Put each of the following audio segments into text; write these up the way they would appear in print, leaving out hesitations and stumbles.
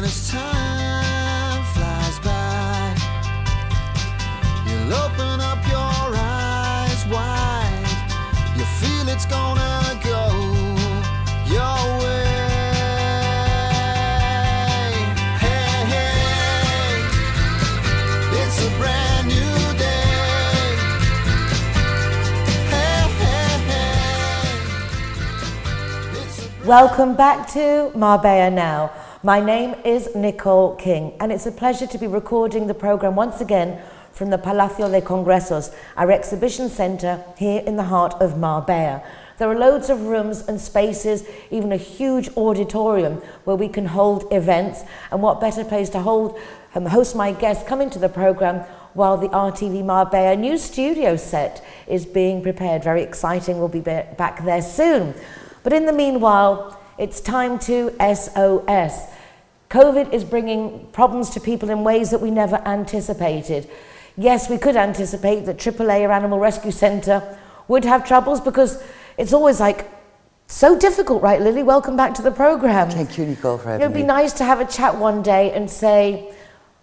as time flies by, you'll open up your eyes wide. You feel it's gonna go your way. Hey, hey, it's a brand new day. Hey, hey, hey. Welcome back to Marbella Now. My name is Nicole King, and it's a pleasure to be recording the program once again from the Palacio de Congresos, our exhibition centre here in the heart of Marbella. There are loads of rooms and spaces, even a huge auditorium where we can hold events, and what better place to host my guests come into the program while the RTV Marbella new studio set is being prepared. Very exciting, we'll be back there soon. But in the meanwhile, it's time to SOS. COVID is bringing problems to people in ways that we never anticipated. Yes, we could anticipate that AAA or Animal Rescue Centre would have troubles because it's always like so difficult, right, Lily? Welcome back to the programme. Thank you, Nicole, for having me. It would be nice to have a chat one day and say,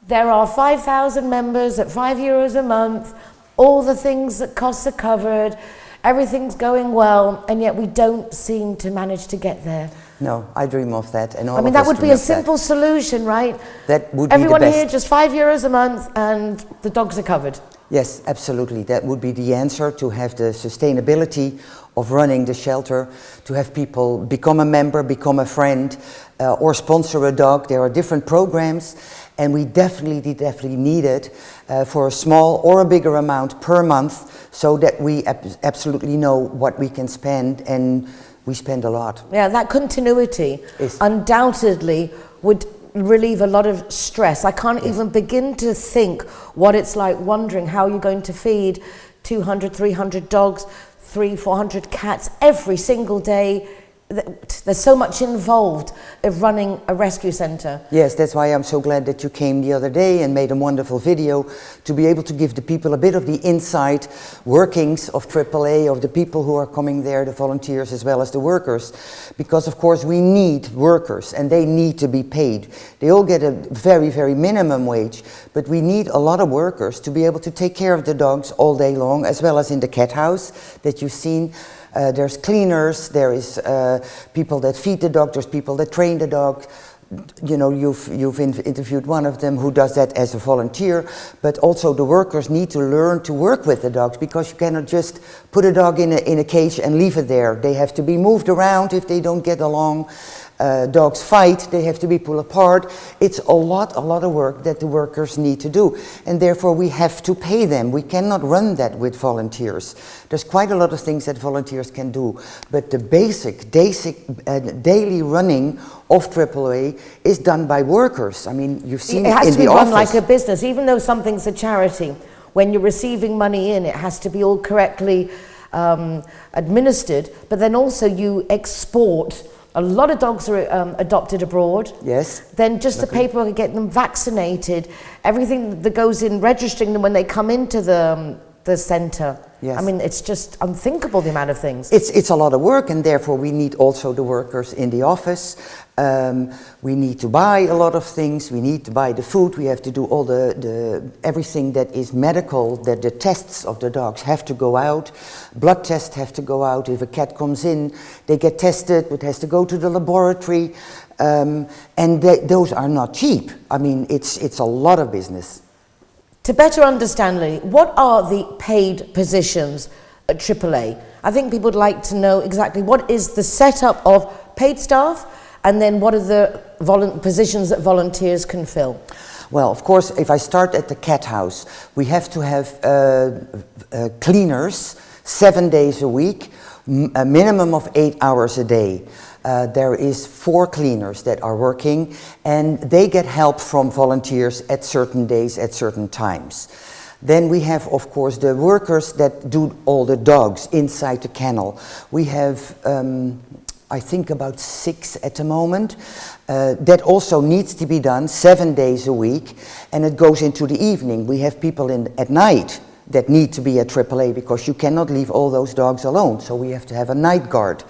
there are 5,000 members at €5 a month, all the things that costs are covered, everything's going well, and yet we don't seem to manage to get there. No, I dream of that, and all I mean, of that us would be dream a of that. simple solution, right? That would Everyone be the best. here, just €5 a month, and the dogs are covered. Yes, absolutely. That would be the answer, to have the sustainability of running the shelter, to have people become a member, become a friend, or sponsor a dog. There are different programs, and we definitely need it for a small or a bigger amount per month, so that we absolutely know what we can spend, and we spend a lot. Yeah, that continuity undoubtedly would relieve a lot of stress. I can't even begin to think what it's like, wondering how you're going to feed 200, 300 dogs, 300-400 cats every single day. There's so much involved of running a rescue centre. Yes, that's why I'm so glad that you came the other day and made a wonderful video to be able to give the people a bit of the inside workings of AAA, of the people who are coming there, the volunteers as well as the workers. Because of course we need workers, and they need to be paid. They all get a very, very minimum wage, but we need a lot of workers to be able to take care of the dogs all day long, as well as in the cat house that you've seen. There's cleaners, there is people that feed the dog, there's people that train the dog. You know, you've interviewed one of them who does that as a volunteer, but also the workers need to learn to work with the dogs, because you cannot just put a dog in a cage and leave it there. They have to be moved around if they don't get along. Dogs fight, they have to be pulled apart. It's a lot of work that the workers need to do, and therefore we have to pay them. We cannot run that with volunteers. There's quite a lot of things that volunteers can do, but the basic daily running of AAA is done by workers. I mean, you've seen it in the office. It has to be run like a business, even though something's a charity. When you're receiving money in, it has to be all correctly administered, but then also you export. A lot of dogs are adopted abroad. Yes. Then just the paperwork, get them vaccinated, everything that goes in registering them when they come into the centre. Yes. I mean, it's just unthinkable, the amount of things. It's a lot of work, and therefore we need also the workers in the office. We need to buy a lot of things. We need to buy the food. We have to do all everything that is medical, that the tests of the dogs have to go out. Blood tests have to go out. If a cat comes in, they get tested. It has to go to the laboratory. And those are not cheap. I mean, it's a lot of business. To better understand, Lily, what are the paid positions at AAA? I think people would like to know exactly what is the setup of paid staff, and then what are the positions that volunteers can fill? Well, of course, if I start at the cat house, we have to have cleaners 7 days a week, a minimum of 8 hours a day. There is 4 cleaners that are working, and they get help from volunteers at certain days, at certain times. Then we have, of course, the workers that do all the dogs inside the kennel. We have, I think, about 6 at the moment. That also needs to be done 7 days a week, and it goes into the evening. We have people at night that need to be at AAA, because you cannot leave all those dogs alone, so we have to have a night guard.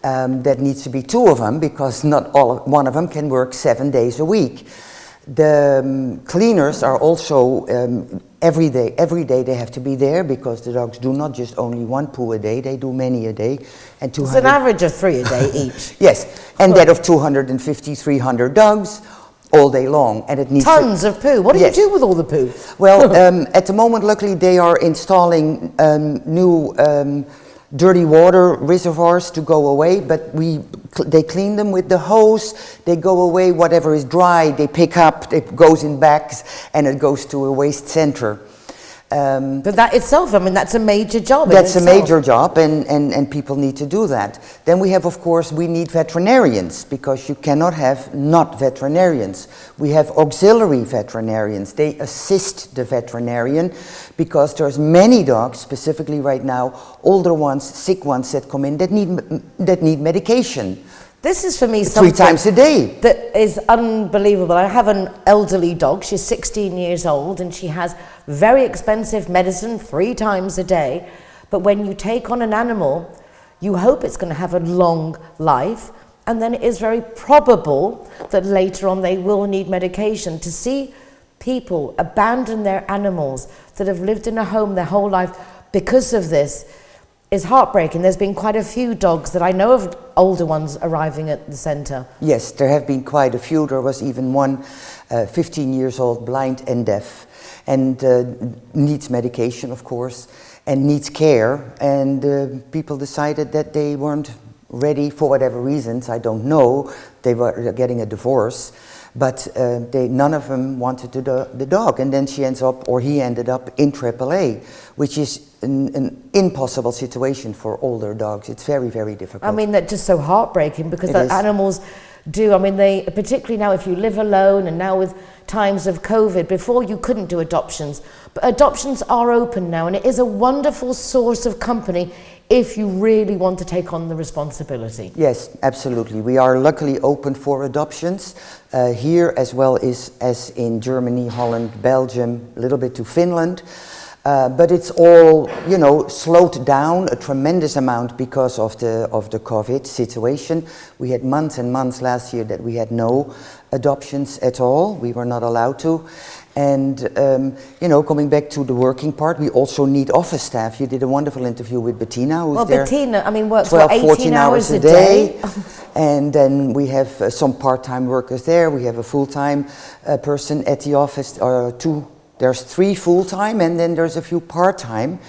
that needs to be 2 of them because not one of them can work 7 days a week. The cleaners are also every day they have to be there because the dogs do not just only 1 poo a day, they do many a day. And 200. It's an average of 3 a day each. Yes, and that of 250, 300 dogs all day long. And it needs tons of poo. What do you do with all the poo? Well, at the moment, luckily, they are installing new dirty water reservoirs to go away, but they clean them with the hose, they go away, whatever is dry, they pick up, it goes in bags, and it goes to a waste center. But that itself, I mean, that's a major job. That's a major job, and people need to do that. Then we have, of course, we need veterinarians, because you cannot have not veterinarians. We have auxiliary veterinarians. They assist the veterinarian, because there's many dogs, specifically right now, older ones, sick ones that come in that need medication. This is for me something 3 times a day. That is unbelievable. I have an elderly dog. She's 16 years old and she has very expensive medicine 3 times a day. But when you take on an animal, you hope it's going to have a long life, and then it is very probable that later on they will need medication. To see people abandon their animals that have lived in a home their whole life because of this is heartbreaking. There's been quite a few dogs that I know of, older ones, arriving at the centre. Yes, there have been quite a few. There was even one 15 years old, blind and deaf, and needs medication, of course, and needs care. And people decided that they weren't ready for whatever reasons, I don't know. They were getting a divorce, but none of them wanted the dog. And then he ended up in AAA, which is an impossible situation for older dogs. It's very, very difficult. I mean, that's just so heartbreaking, because the animals do, I mean, they, particularly now if you live alone, and now with times of COVID, before you couldn't do adoptions, but adoptions are open now, and it is a wonderful source of company if you really want to take on the responsibility. Yes, absolutely. We are luckily open for adoptions here, as well as in Germany, Holland, Belgium, a little bit to Finland. But it's all, slowed down a tremendous amount because of the COVID situation. We had months and months last year that we had no adoptions at all. We were not allowed to. And, coming back to the working part, we also need office staff. You did a wonderful interview with Bettina, who's there. Bettina, I mean, works 12, 18 14 hours a day. And then we have some part-time workers there. We have a full-time person at the office, or 2. There's 3 full-time, and then there's a few part-time.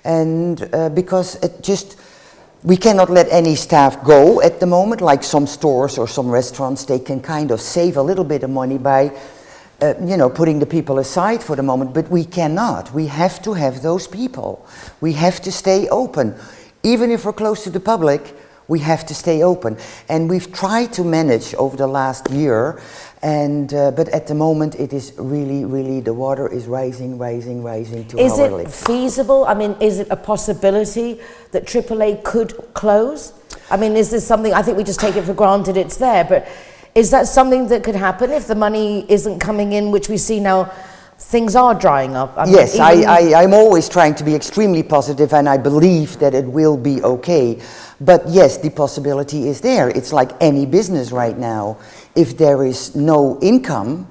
And because we cannot let any staff go at the moment, like some stores or some restaurants, they can kind of save a little bit of money by, putting the people aside for the moment, but we cannot. We have to have those people. We have to stay open. Even if we're close to the public, we have to stay open. And we've tried to manage over the last year, but at the moment it is really, the water is rising to our lips. Is it feasible? I mean, is it a possibility that AAA could close? I mean, is this something, I think we just take it for granted it's there, but is that something that could happen if the money isn't coming in, which we see now things are drying up? Yes, I'm always trying to be extremely positive, and I believe that it will be okay. But yes, the possibility is there. It's like any business right now. If there is no income,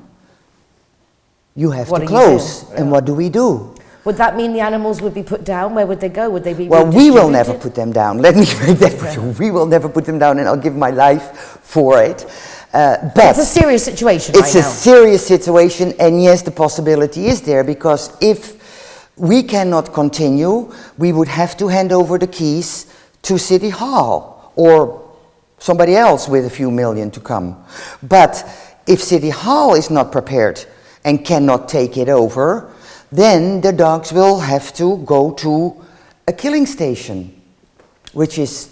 you have to close. And what do we do? Would that mean the animals would be put down? Where would they go? Would they be Well, we will never put them down. Let me make that for you. We will never put them down, and I'll give my life for it. But it's a serious situation right now. It's a serious situation, and yes, the possibility is there, because if we cannot continue, we would have to hand over the keys to City Hall or somebody else with a few million to come. But if City Hall is not prepared and cannot take it over, then the dogs will have to go to a killing station, which is...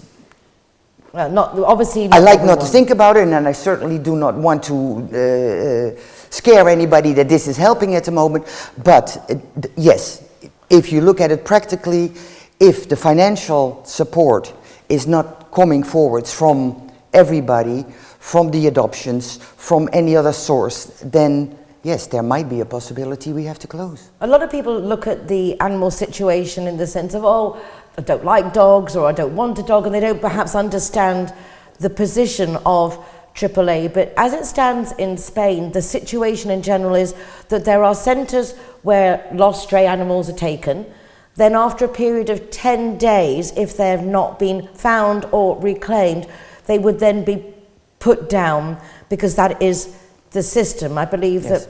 Well, obviously I like not to think about it, and I certainly do not want to scare anybody that this is helping at the moment. But yes, if you look at it practically, if the financial support is not coming forward from everybody, from the adoptions, from any other source, then yes, there might be a possibility we have to close. A lot of people look at the animal situation in the sense of, don't like dogs, or I don't want a dog, and they don't perhaps understand the position of AAA. But as it stands in Spain, the situation in general is that there are centres where lost stray animals are taken. Then after a period of 10 days, if they have not been found or reclaimed, they would then be put down, because that is the system. I believe that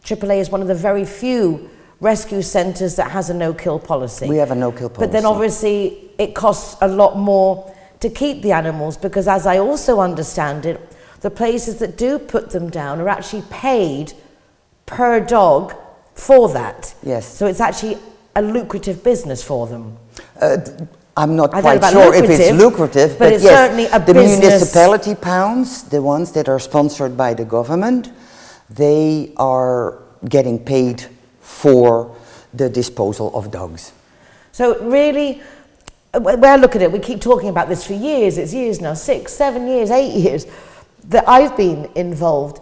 AAA is one of the very few rescue centres that has a no-kill policy. We have a no-kill policy. But then obviously it costs a lot more to keep the animals, because as I also understand it, the places that do put them down are actually paid per dog for that. Yes. So it's actually a lucrative business for them. I'm not I don't know quite about sure if it's lucrative, lucrative, but it's yes, certainly a the business. municipality pounds, the ones that are sponsored by the government, they are getting paid for the disposal of dogs. So really, when I look at it, we keep talking about this for years. It's years now, 6, 7 years, 8 years that I've been involved.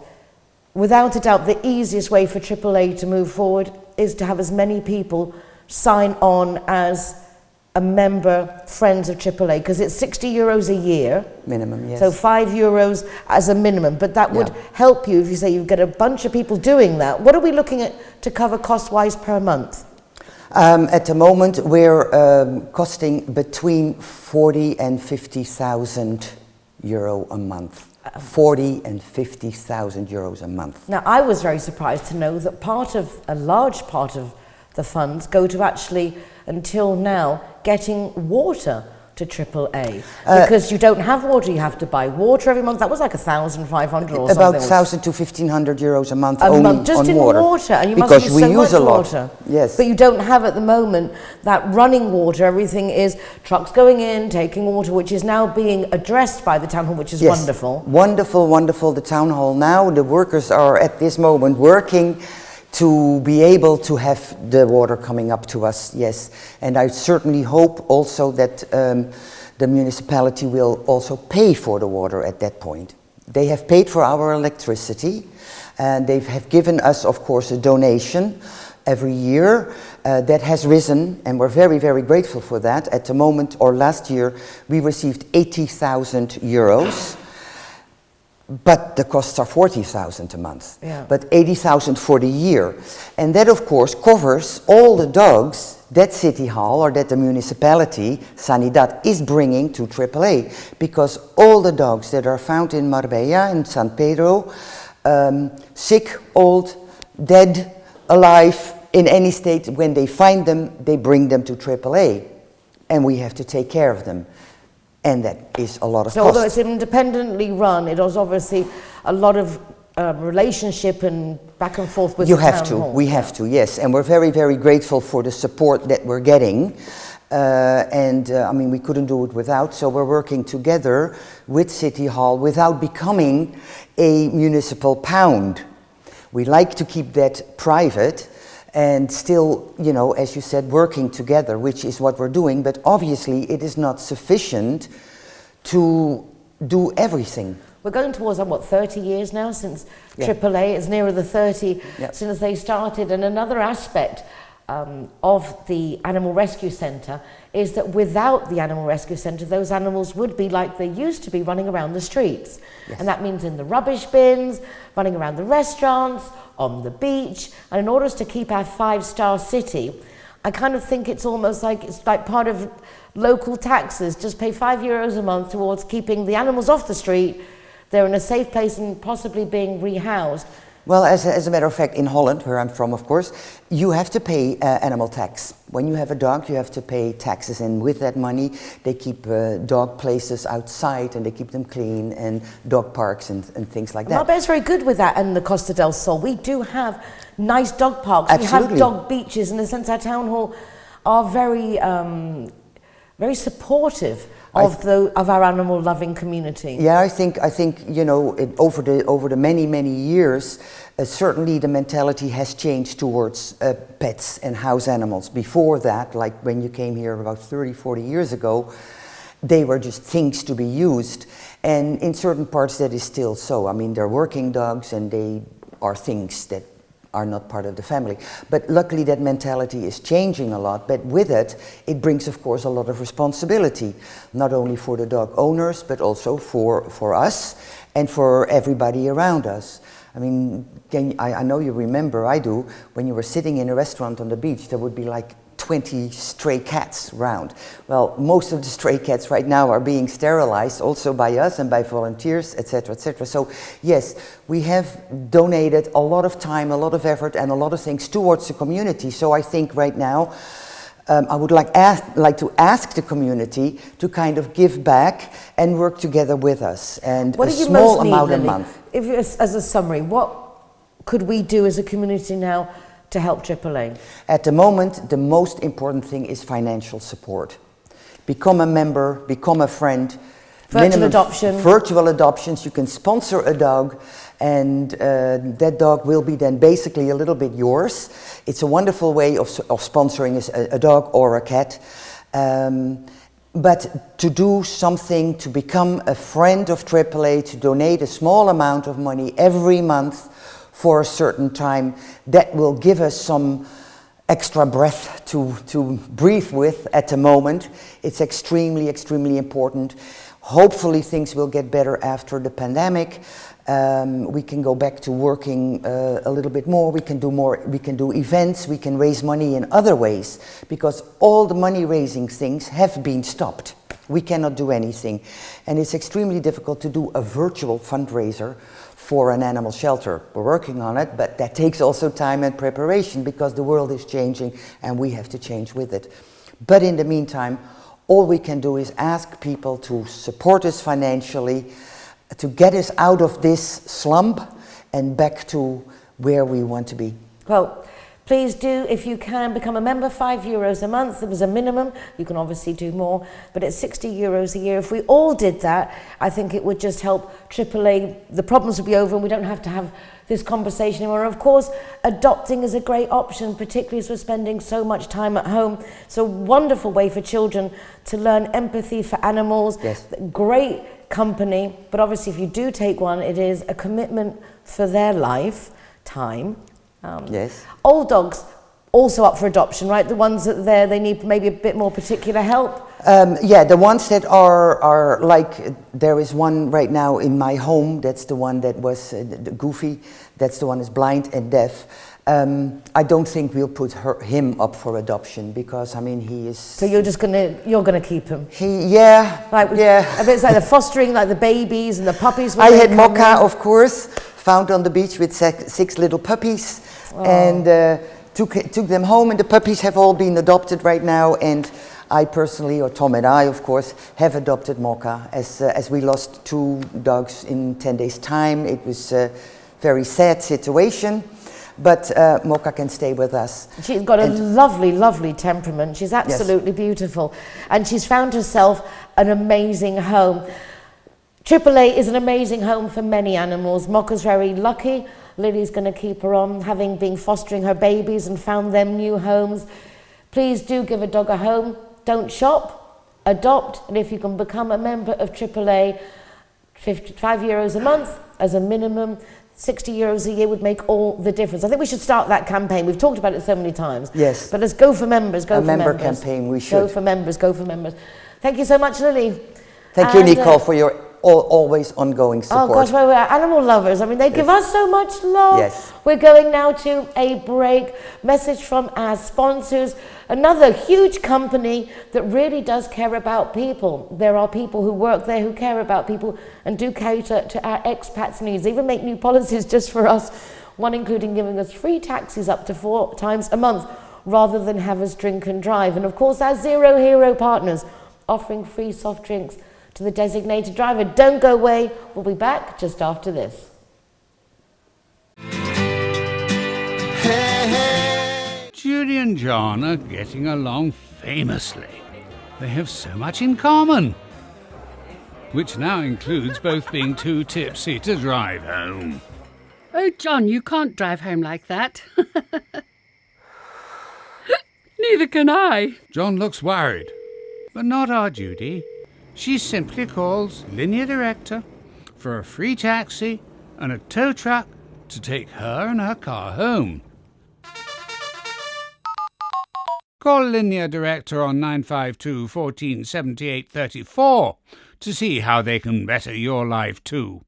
Without a doubt, the easiest way for AAA to move forward is to have as many people sign on as a member, friends of AAA, because it's €60 a year. Minimum, yes. So €5 as a minimum, but that would help you if you say you get a bunch of people doing that. What are we looking at to cover cost-wise per month? At the moment, we're costing between 40 and 50,000 euro a month. 40 and 50,000 euros a month. Now, I was very surprised to know that a large part of the funds go to actually, until now, getting water to AAA. Because you don't have water, you have to buy water every month. That was like 1,500 or something. About 1,000 to 1,500 euros a month a only month, just on in water. And you because must use we so use much a lot. water. Yes. But you don't have at the moment that running water. Everything is trucks going in, taking water, which is now being addressed by the town hall, which is wonderful. Wonderful, wonderful. The town hall now, the workers are at this moment working to be able to have the water coming up to us, yes. And I certainly hope also that the municipality will also pay for the water at that point. They have paid for our electricity, and they have given us, of course, a donation every year that has risen, and we're very, very grateful for that. At the moment, or last year, we received 80,000 euros. But the costs are 40,000 a month, but 80,000 for the year. And that, of course, covers all the dogs that City Hall or that the municipality, Sanidad, is bringing to AAA. Because all the dogs that are found in Marbella and San Pedro, sick, old, dead, alive, in any state, when they find them, they bring them to AAA. And we have to take care of them. And that is a lot of So cost. although it's independently run, it is obviously a lot of relationship and back and forth with the town hall. We have to, yes. And we're very, very grateful for the support that we're getting. I mean, we couldn't do it without, so we're working together with City Hall without becoming a municipal pound. We like to keep that private and still, you know, as you said, working together, which is what we're doing, but obviously it is not sufficient to do everything. We're going towards, 30 years now since AAA, it's nearer the 30 since they started. And another aspect of the Animal Rescue Centre is that without the Animal Rescue Centre, those animals would be like they used to be, running around the streets. And that means in the rubbish bins, running around the restaurants, on the beach. And in order to keep our 5-star city, I kind of think it's almost like it's like part of local taxes. Just pay €5 a month towards keeping the animals off the street. They're in a safe place and possibly being rehoused. Well, as a matter of fact, in Holland, where I'm from, of course, you have to pay animal tax. When you have a dog, you have to pay taxes, and with that money, they keep dog places outside, and they keep them clean, and dog parks and things like that. Marbella's very good with that, and the Costa del Sol. We do have nice dog parks. Absolutely. We have dog beaches, in a sense our town hall are very, very supportive of our animal-loving community. Yeah, I think you know, over the many years, certainly the mentality has changed towards pets and house animals. Before that, like when you came here about 30-40 years ago, they were just things to be used, and in certain parts that is still so. I mean, they're working dogs, and they are things that are not part of the family. But luckily that mentality is changing a lot, but with it, it brings of course a lot of responsibility, not only for the dog owners, but also for us and for everybody around us. I mean, I know you remember, I do, when you were sitting in a restaurant on the beach, there would be like 20 stray cats around. Well, most of the stray cats right now are being sterilized also by us and by volunteers, etc., etc. So yes, we have donated a lot of time, a lot of effort and a lot of things towards the community. So I think right now I would like to ask the community to kind of give back and work together with us, and what a do you small most need, amount a Lily? month. If you, as a summary, what could we do as a community now to help AAA? At the moment, the most important thing is financial support. Become a member, become a friend. Virtual adoption. Virtual adoptions. You can sponsor a dog, and that dog will be then basically a little bit yours. It's a wonderful way of sponsoring a dog or a cat. But to do something, to become a friend of AAA, to donate a small amount of money every month for a certain time, that will give us some extra breath to breathe with at the moment. It's extremely, extremely important. Hopefully things will get better after the pandemic. We can go back to working a little bit more. We can do events, we can raise money in other ways, because all the money raising things have been stopped. We cannot do anything. And it's extremely difficult to do a virtual fundraiser for an animal shelter. We're working on it, but that takes also time and preparation, because the world is changing and we have to change with it. But in the meantime, all we can do is ask people to support us financially, to get us out of this slump and back to where we want to be. Well, please do, if you can, become a member. €5 a month. There was a minimum. You can obviously do more, but it's €60 a year. If we all did that, I think it would just help AAA. The problems would be over and we don't have to have this conversation anymore. Of course, adopting is a great option, particularly as we're spending so much time at home. It's a wonderful way for children to learn empathy for animals. Yes. Great company, but obviously if you do take one, it is a commitment for their lifetime. Yes. Old dogs also up for adoption, right? The ones that they need maybe a bit more particular help. Yeah, the ones that are like, there is one right now in my home. That's the one that was Goofy. That's the one that's blind and deaf. I don't think we'll put him up for adoption, because I mean he is. So you're gonna keep him. Yeah. It's like the fostering, like the babies and the puppies. I had Mocha, of course, found on the beach with 6 little puppies, and took them home, and the puppies have all been adopted right now. And I personally, or Tom and I, of course, have adopted Mocha, as we lost 2 dogs in 10 days' time. It was a very sad situation. But Mocha can stay with us. She's got a lovely, lovely temperament. She's absolutely beautiful. And she's found herself an amazing home. AAA is an amazing home for many animals. Mocha's very lucky. Lily's going to keep her on, having been fostering her babies and found them new homes. Please do give a dog a home. Don't shop, adopt. And if you can become a member of AAA, €5 a month as a minimum, €60 a year would make all the difference. I think we should start that campaign. We've talked about it so many times. Yes. But let's go for members, go for members. A member campaign, we should. Go for members, go for members. Thank you so much, Lily. Thank you, Nicole, for your always ongoing support. Oh gosh, well, we're animal lovers. I mean, they give us so much love. Yes. We're going now to a break. Message from our sponsors. Another huge company that really does care about people. There are people who work there who care about people and do cater to our expats' needs. They even make new policies just for us. One including giving us free taxis up to 4 times a month rather than have us drink and drive. And of course, our Zero Hero partners offering free soft drinks to the designated driver. Don't go away. We'll be back just after this. Judy and John are getting along famously. They have so much in common, which now includes both being too tipsy to drive home. Oh, John, you can't drive home like that. Neither can I. John looks worried, but not our Judy. She simply calls Linear Director for a free taxi and a tow truck to take her and her car home. Call Linear Director on 952 14 78 34 to see how they can better your life too.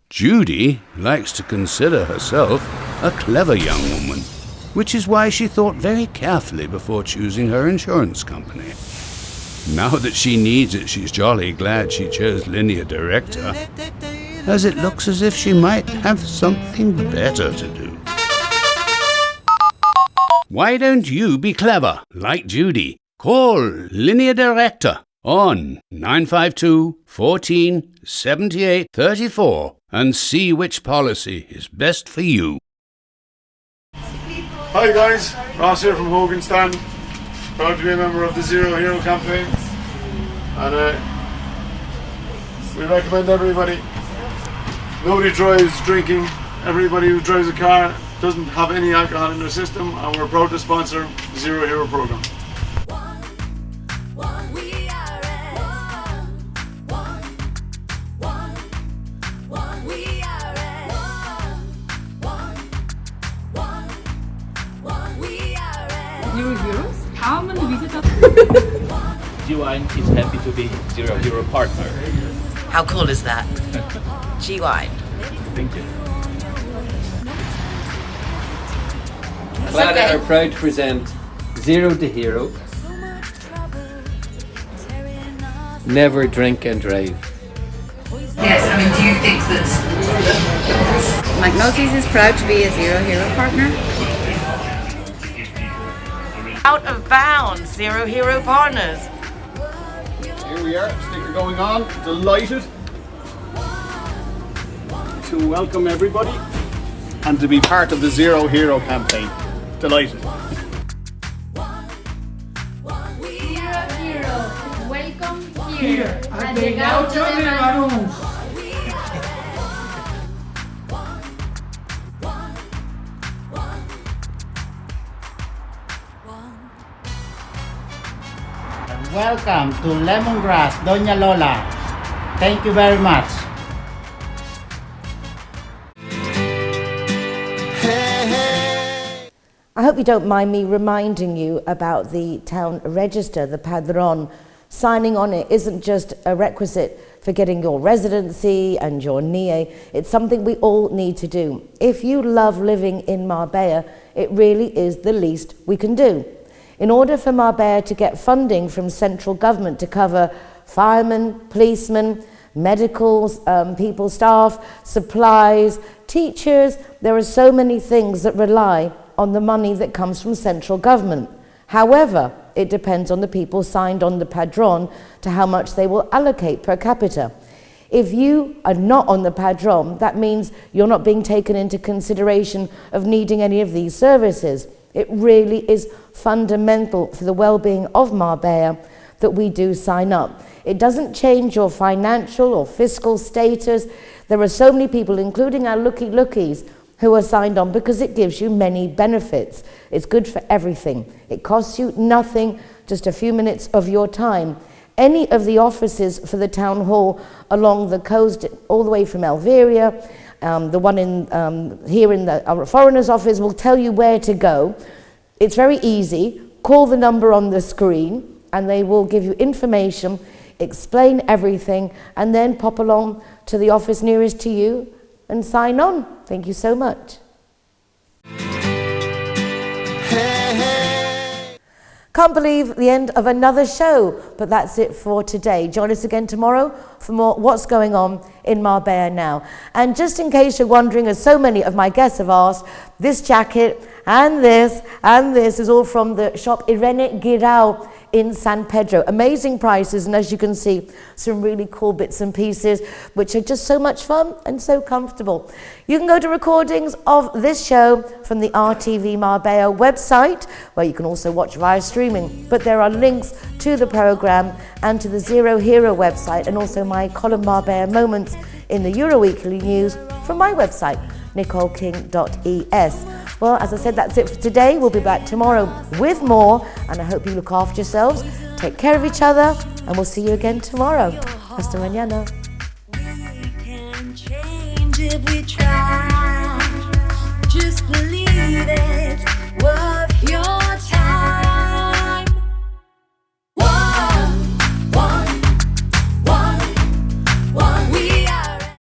Judy likes to consider herself a clever young woman, which is why she thought very carefully before choosing her insurance company. Now that she needs it, she's jolly glad she chose Linear Director, as it looks as if she might have something better to do. Why don't you be clever, like Judy? Call Linear Director on 952 14 78 34 and see which policy is best for you. Hi guys, Ross here from Hogan Stand. Proud to be a member of the Zero Hero campaign, and we recommend everybody. Nobody drives drinking. Everybody who drives a car doesn't have any alcohol in their system, and we're proud to sponsor the Zero Hero program. Zero Heroes? How many visitors? G-Wine is happy to be Zero Hero partner. How cool is that? G-Wine. Thank you. Clara are proud to present Zero the Hero. Never drink and drive. Yes, I mean, do you think that McNulty's is proud to be a Zero Hero partner? Out of bounds, Zero Hero partners. Here we are, sticker going on. Delighted to welcome everybody and to be part of the Zero Hero campaign. Delighted. Zero Hero, welcome here. Ha llegado de varón. Welcome to Lemongrass, Doña Lola. Thank you very much. I hope you don't mind me reminding you about the town register, the padron. Signing on it isn't just a requisite for getting your residency and your NIE. It's something we all need to do. If you love living in Marbella, it really is the least we can do. In order for Marbella to get funding from central government to cover firemen, policemen, medical people, staff, supplies, teachers, there are so many things that rely on the money that comes from central government. However, it depends on the people signed on the padron to how much they will allocate per capita. If you are not on the padron, that means you're not being taken into consideration of needing any of these services. It really is fundamental for the well-being of Marbella that we do sign up. It doesn't change your financial or fiscal status. There are so many people, including our lookies, who are signed on because it gives you many benefits. It's good for everything. It costs you nothing, just a few minutes of your time. Any of the offices for the town hall along the coast, all the way from Alveria, the one in here in our foreigners office will tell you where to go. It's very easy. Call the number on the screen and they will give you information, explain everything, and then pop along to the office nearest to you and sign on. Thank you so much. Can't believe the end of another show, but that's it for today. Join us again tomorrow for more What's Going On in Marbella Now. And just in case you're wondering, as so many of my guests have asked, this jacket and this is all from the shop Irene Guirao in San Pedro. Amazing prices, and as you can see, some really cool bits and pieces which are just so much fun and so comfortable. You can go to recordings of this show from the RTV Marbella website, where you can also watch via streaming, but there are links to the programme and to the Zero Hero website, and also my column Marbella Moments in the Euroweekly News from my website, nicoleking.es. Well, as I said, that's it for today. We'll be back tomorrow with more, and I hope you look after yourselves, take care of each other, and we'll see you again tomorrow. Hasta mañana. We can change it. if we try.